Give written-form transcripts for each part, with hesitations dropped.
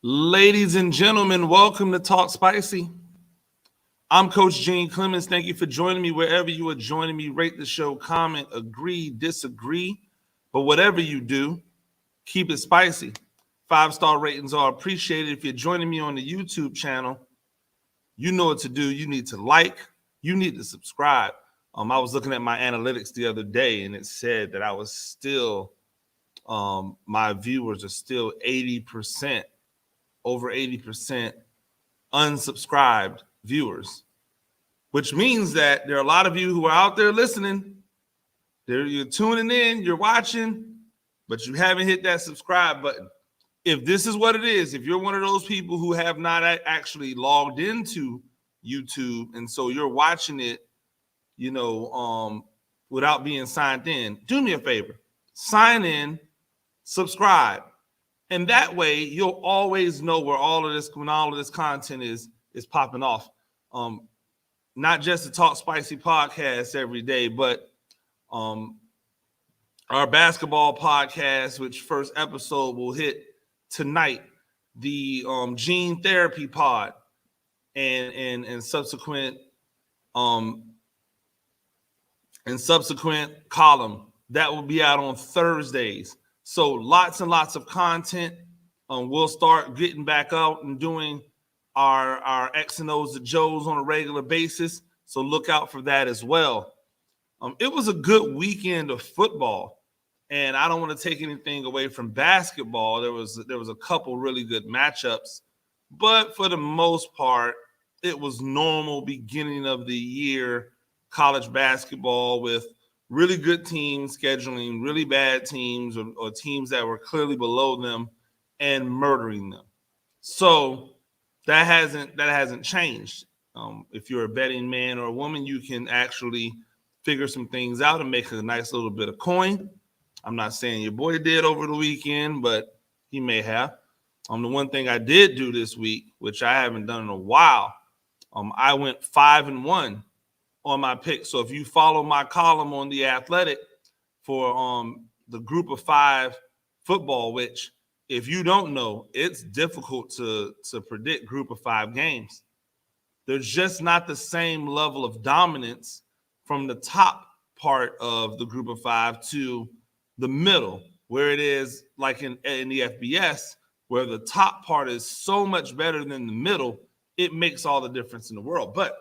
Ladies and gentlemen, welcome to Talk Spicy. I'm Coach Gene Clemens. Thank you for joining me wherever you are joining me. Rate the show, comment, agree, disagree. But whatever you do, keep it spicy. 5-star ratings are appreciated. If you're joining me on the YouTube channel, you know what to do. You need to like. You need to subscribe. I was looking at my analytics the other day, and it said that I was still, my viewers are still 80%, over 80% unsubscribed viewers, which means that there are a lot of you who are out there listening. You're tuning in, you're watching, but you haven't hit that subscribe button. If this is what it is, if you're one of those people who have not actually logged into YouTube, and so you're watching it, without being signed in, do me a favor, sign in, subscribe. And that way you'll always know when all of this content is popping off. Not just the Talk Spicy podcast every day, but our basketball podcast, which first episode will hit tonight, the gene therapy pod and subsequent column that will be out on Thursdays. So lots and lots of content. We'll start getting back out and doing our X and O's, the Joes on a regular basis. So look out for that as well. It was a good weekend of football, and I don't want to take anything away from basketball. There was a couple really good matchups, but for the most part, it was normal beginning of the year college basketball with really good teams scheduling really bad teams or teams that were clearly below them and murdering them. So that hasn't changed. If you're a betting man or a woman, you can actually figure some things out and make a nice little bit of coin. I'm not saying your boy did over the weekend, but he may have. The one thing I did do this week, which I haven't done in a while, I went 5-1 on my pick. So if you follow my column on The Athletic for the Group of 5 football, which if you don't know, it's difficult to predict Group of 5 games. There's just not the same level of dominance from the top part of the Group of 5 to the middle, where it is like in the FBS, where the top part is so much better than the middle, it makes all the difference in the world. But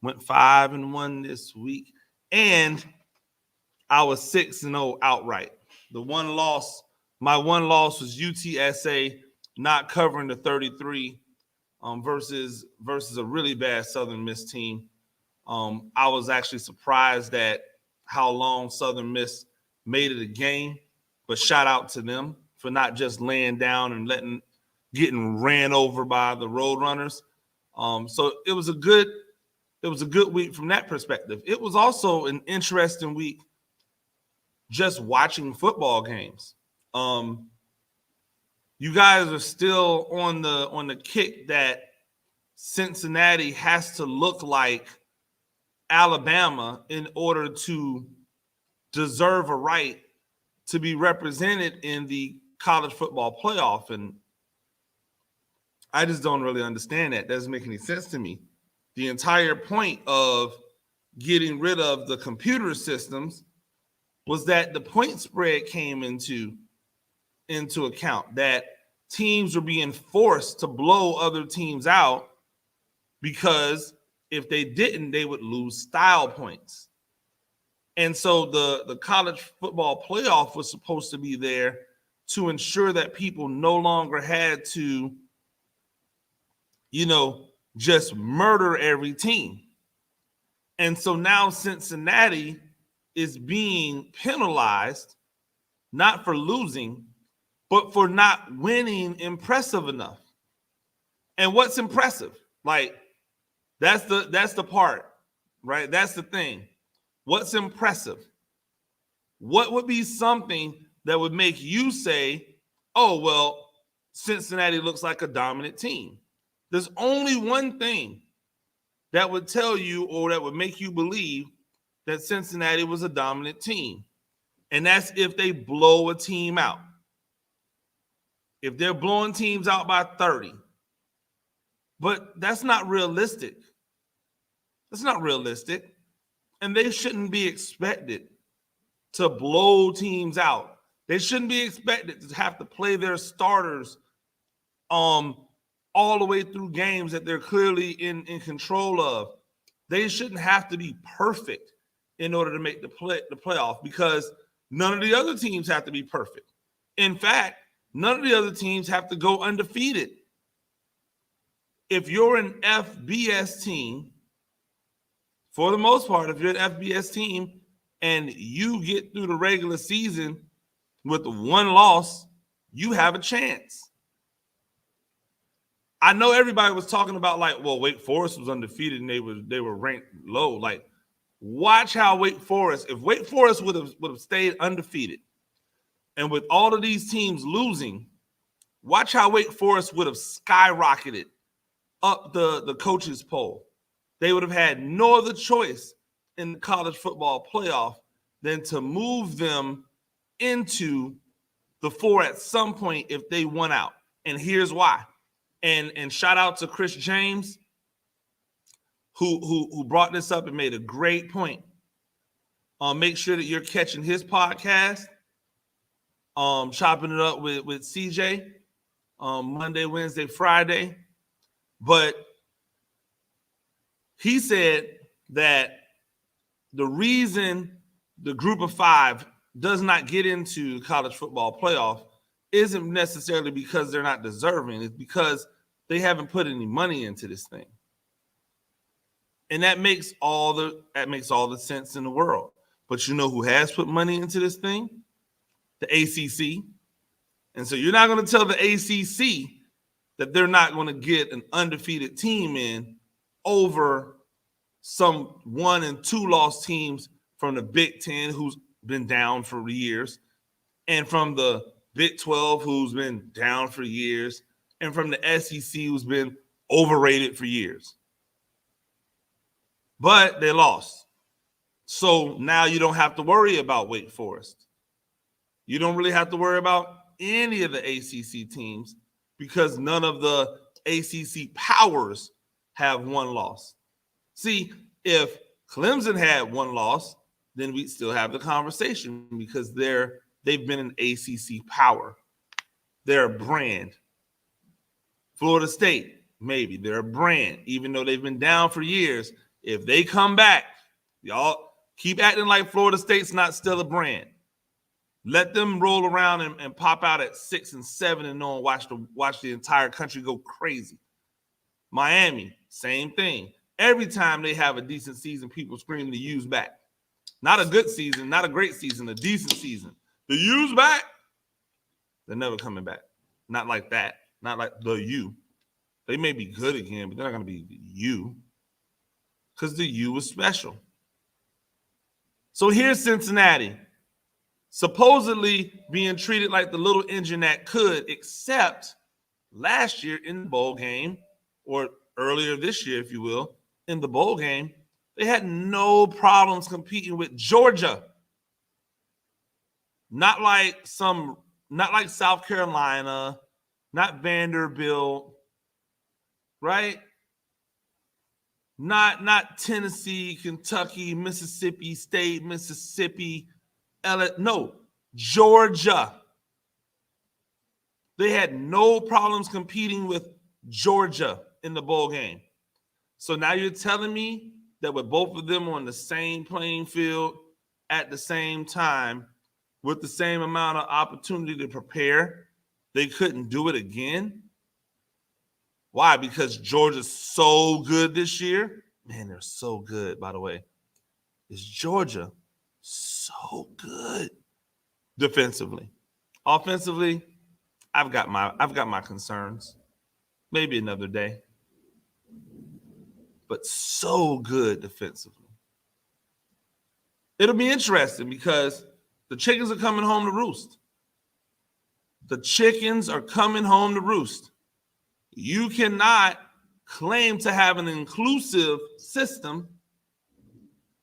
went 5-1 this week, and I was 6-0 outright. My one loss was UTSA not covering the 33 versus a really bad Southern Miss team. I was actually surprised at how long Southern Miss made it a game, but shout out to them for not just laying down and getting ran over by the Roadrunners. So it was a good week from that perspective. It was also an interesting week just watching football games. You guys are still on the kick that Cincinnati has to look like Alabama in order to deserve a right to be represented in the college football playoff. And I just don't really understand that. It doesn't make any sense to me. The entire point of getting rid of the computer systems was that the point spread came into account, that teams were being forced to blow other teams out because if they didn't, they would lose style points. And so the college football playoff was supposed to be there to ensure that people no longer had to, just murder every team. And so now Cincinnati is being penalized, not for losing, but for not winning impressive enough. And what's impressive? Like, that's the part, right? That's the thing. What's impressive? What would be something that would make you say, oh, well, Cincinnati looks like a dominant team? There's only one thing that would tell you or that would make you believe that Cincinnati was a dominant team. And that's if they blow a team out. if they're blowing teams out by 30. But that's not realistic. That's not realistic. And they shouldn't be expected to blow teams out. They shouldn't be expected to have to play their starters all the way through games that they're clearly in control of. They shouldn't have to be perfect in order to make the playoff, because none of the other teams have to be perfect. In fact, none of the other teams have to go undefeated. If you're an FBS team, for the most part, if you're an FBS team and you get through the regular season with one loss, you have a chance. I know everybody was talking about, like, well, Wake Forest was undefeated and they were ranked low. Like, watch how Wake Forest, if Wake Forest would have stayed undefeated, and with all of these teams losing, watch how Wake Forest would have skyrocketed up the coaches poll. They would have had no other choice in the college football playoff than to move them into the 4 at some point if they won out. And here's why. And shout out to Chris James, who brought this up and made a great point. Make sure that you're catching his podcast, chopping it up with CJ, Monday, Wednesday, Friday. But he said that the reason the group of 5 does not get into the college football playoff isn't necessarily because they're not deserving. It's because they haven't put any money into this thing. And that makes all the sense in the world. But you know who has put money into this thing? The ACC. And so you're not going to tell the ACC that they're not going to get an undefeated team in over some 1 and 2 loss teams from the Big Ten, who's been down for years, and from the Big 12, who's been down for years, and from the SEC, who's been overrated for years. But they lost. So now you don't have to worry about Wake Forest. You don't really have to worry about any of the ACC teams because none of the ACC powers have 1 loss. See, if Clemson had 1 loss, then we'd still have the conversation because they've been an ACC power. They're a brand. Florida State, maybe. They're a brand. Even though they've been down for years, if they come back, y'all keep acting like Florida State's not still a brand. Let them roll around and pop out at 6 and 7 and watch the entire country go crazy. Miami, same thing. Every time they have a decent season, people scream the U's back. Not a good season, not a great season, a decent season. The U's back. They're never coming back. Not like that. Not like the U. They may be good again, but they're not going to be the U because the U was special. So here's Cincinnati, supposedly being treated like the little engine that could, except last year in the bowl game, or earlier this year, if you will, in the bowl game, they had no problems competing with Georgia. Not like South Carolina, not Vanderbilt, right? Not Tennessee, Kentucky, Mississippi State, Mississippi, no, Georgia. They had no problems competing with Georgia in the bowl game. So now you're telling me that with both of them on the same playing field at the same time, with the same amount of opportunity to prepare, they couldn't do it again? Why? Because Georgia's so good this year? Man, they're so good, by the way. Is Georgia so good defensively? Offensively, I've got my concerns. Maybe another day. But so good defensively. It'll be interesting because the chickens are coming home to roost. The chickens are coming home to roost. You cannot claim to have an inclusive system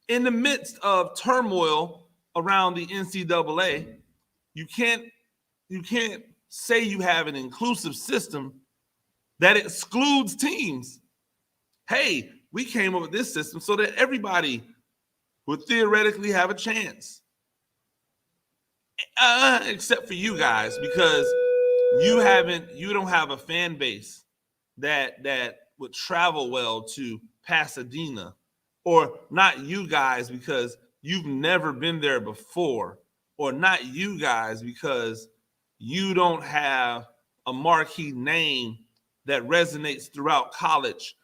in the midst of turmoil around the NCAA. You can't say you have an inclusive system that excludes teams. Hey, we came up with this system so that everybody would theoretically have a chance. Except for you guys, because you don't have a fan base that would travel well to Pasadena, or not you guys because you've never been there before, or not you guys because you don't have a marquee name that resonates throughout college.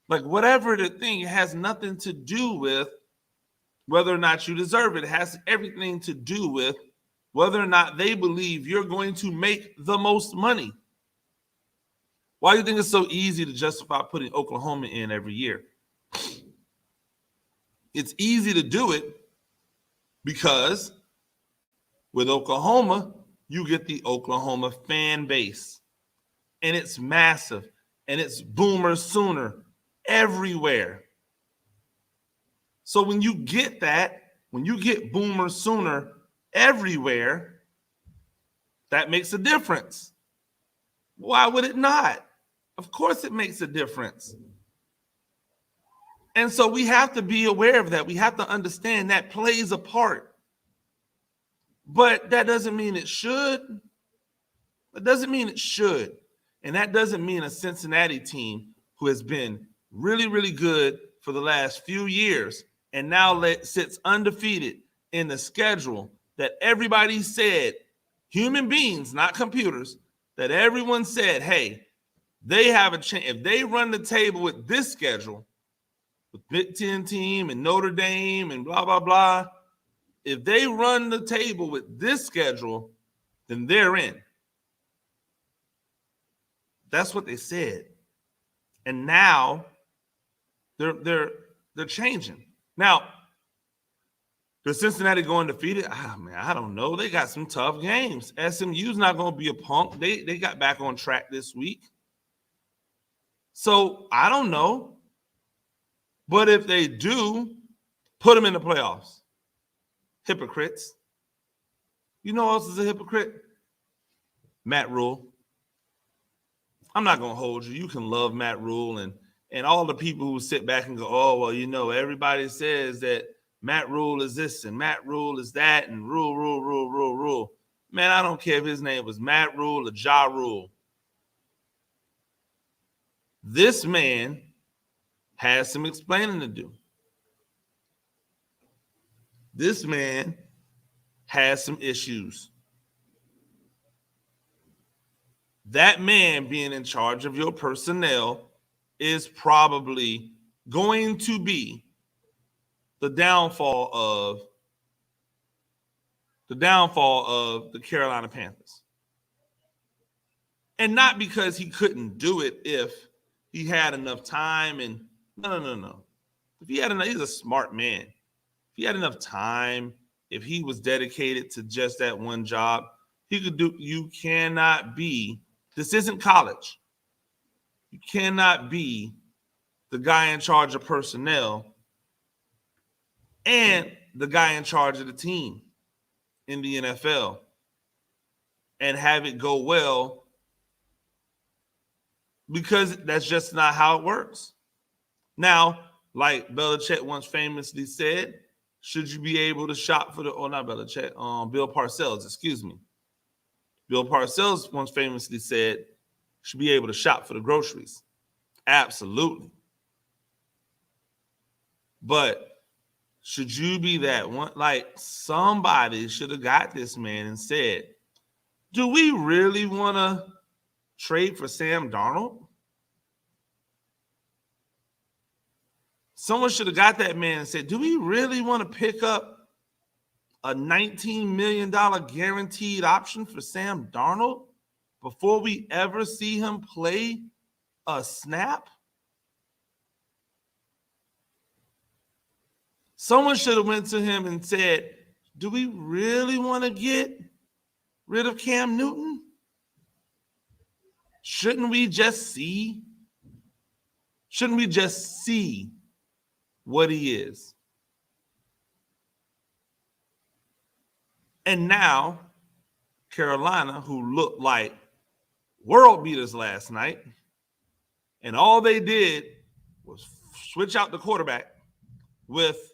Like, whatever the thing, it has nothing to do with whether or not you deserve it. It has everything to do with whether or not they believe you're going to make the most money. Why do you think it's so easy to justify putting Oklahoma in every year? It's easy to do it because with Oklahoma, you get the Oklahoma fan base. And it's massive. And it's boomer sooner everywhere. So when you get that, when you get boomer sooner everywhere, that makes a difference. Why would it not? Of course it makes a difference. And so we have to be aware of that. We have to understand that plays a part. But that doesn't mean it should. It doesn't mean it should. And that doesn't mean a Cincinnati team who has been really, really good for the last few years and now sits undefeated in the schedule that everybody said, human beings, not computers, that everyone said, hey, they have a chance. If they run the table with this schedule, with Big Ten team and Notre Dame and blah, blah, blah, if they run the table with this schedule, then they're in. That's what they said. And now they're changing. Now, does Cincinnati go undefeated? Man, I don't know. They got some tough games. SMU's not going to be a punk. They got back on track this week. So I don't know. But if they do, put them in the playoffs. Hypocrites. You know who else is a hypocrite? Matt Rhule. I'm not going to hold you. You can love Matt Rhule and all the people who sit back and go, oh, well, you know, everybody says that Matt Rhule is this and Matt Rhule is that and Rhule. Man, I don't care if his name was Matt Rhule or Ja Rule. This man has some explaining to do. This man has some issues. That man being in charge of your personnel is probably going to be the downfall of the Carolina Panthers. And not because he couldn't do it if he had enough time and no. If he had enough, he's a smart man. If he had enough time, if he was dedicated to just that one job, he could do. You cannot be. This isn't college. You cannot be the guy in charge of personnel and the guy in charge of the team in the NFL and have it go well, because that's just not how it works. Now, like Belichick once famously said, should you be able to shop for not Belichick, Bill Parcells, excuse me. Bill Parcells once famously said, should be able to shop for the groceries. Absolutely. But should you be that one? Like, somebody should have got this man and said, do we really want to trade for Sam Darnold? Someone should have got that man and said, do we really want to pick up a $19 million guaranteed option for Sam Darnold before we ever see him play a snap? Someone should have went to him and said, do we really want to get rid of Cam Newton? Shouldn't we just see what he is? And now Carolina, who looked like world beaters last night, and all they did was switch out the quarterback with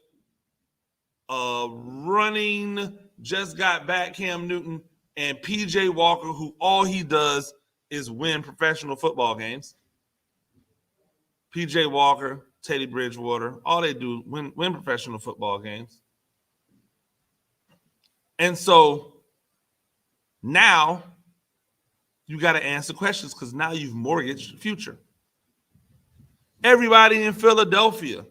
a running, just got back Cam Newton and PJ Walker, who all he does is win professional football games. PJ Walker, Teddy Bridgewater, all they do is win professional football games. And so now you got to answer questions because now you've mortgaged the future. Everybody in Philadelphia,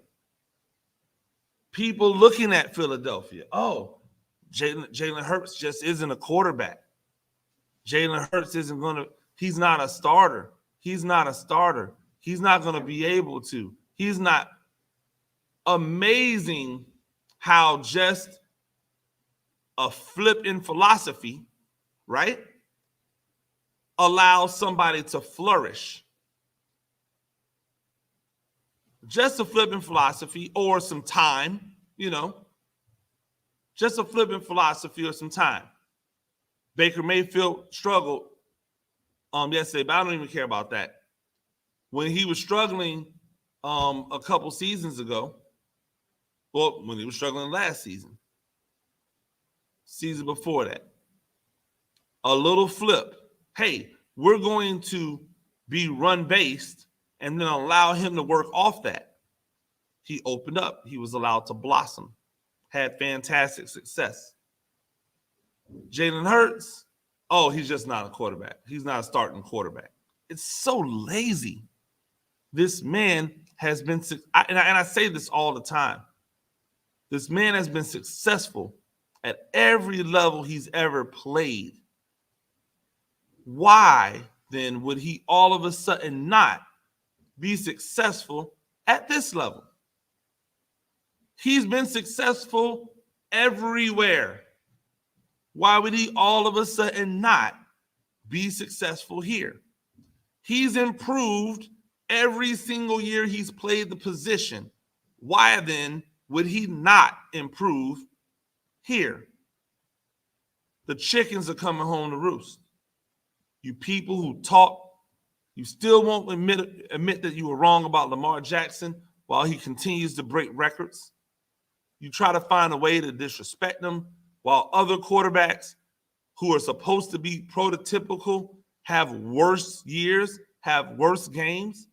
people looking at Philadelphia, oh, Jalen Hurts just isn't a quarterback. Jalen Hurts isn't going to, he's not a starter. He's not a starter. He's not going to be able to. He's not. Amazing how just a flip in philosophy, right, allows somebody to flourish. Just a flip in philosophy or some time, just a flip in philosophy or some time. Baker Mayfield struggled yesterday, but I don't even care about that. When he was struggling a couple seasons ago, well, when he was struggling last season before that, a little flip. Hey, we're going to be run-based and then allow him to work off that. He opened up. He was allowed to blossom, had fantastic success. Jalen Hurts, oh, he's just not a quarterback. He's not a starting quarterback. It's so lazy. This man has been, and I say this all the time, this man has been successful at every level he's ever played. Why then would he all of a sudden not be successful at this level? He's been successful everywhere. Why would he all of a sudden not be successful here? He's improved every single year he's played the position. Why then would he not improve here? The chickens are coming home to roost. You people who talk, you still won't admit that you were wrong about Lamar Jackson while he continues to break records. You try to find a way to disrespect him while other quarterbacks who are supposed to be prototypical have worse years, have worse games.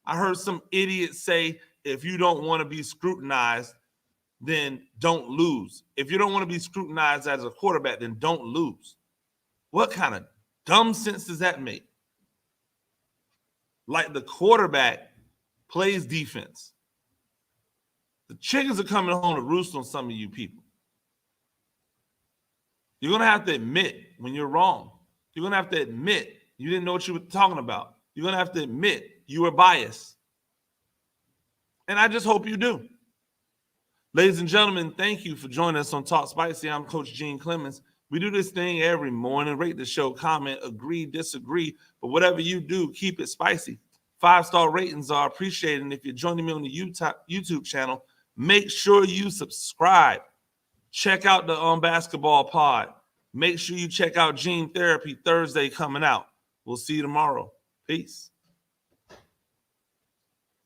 I heard some idiot say, if you don't want to be scrutinized, then don't lose. If you don't want to be scrutinized as a quarterback, then don't lose. What kind of dumb sense does that make? Like the quarterback plays defense. The chickens are coming home to roost on some of you people. You're going to have to admit when you're wrong. You're going to have to admit you didn't know what you were talking about. You're going to have to admit you were biased. And I just hope you do. Ladies and gentlemen, thank you for joining us on Talk Spicy. I'm Coach Gene Clemens. We do this thing every morning. Rate the show, comment, agree, disagree. But whatever you do, keep it spicy. 5-star ratings are appreciated. And if you're joining me on the YouTube channel, make sure you subscribe. Check out the Basketball Pod. Make sure you check out Gene Therapy Thursday coming out. We'll see you tomorrow. Peace.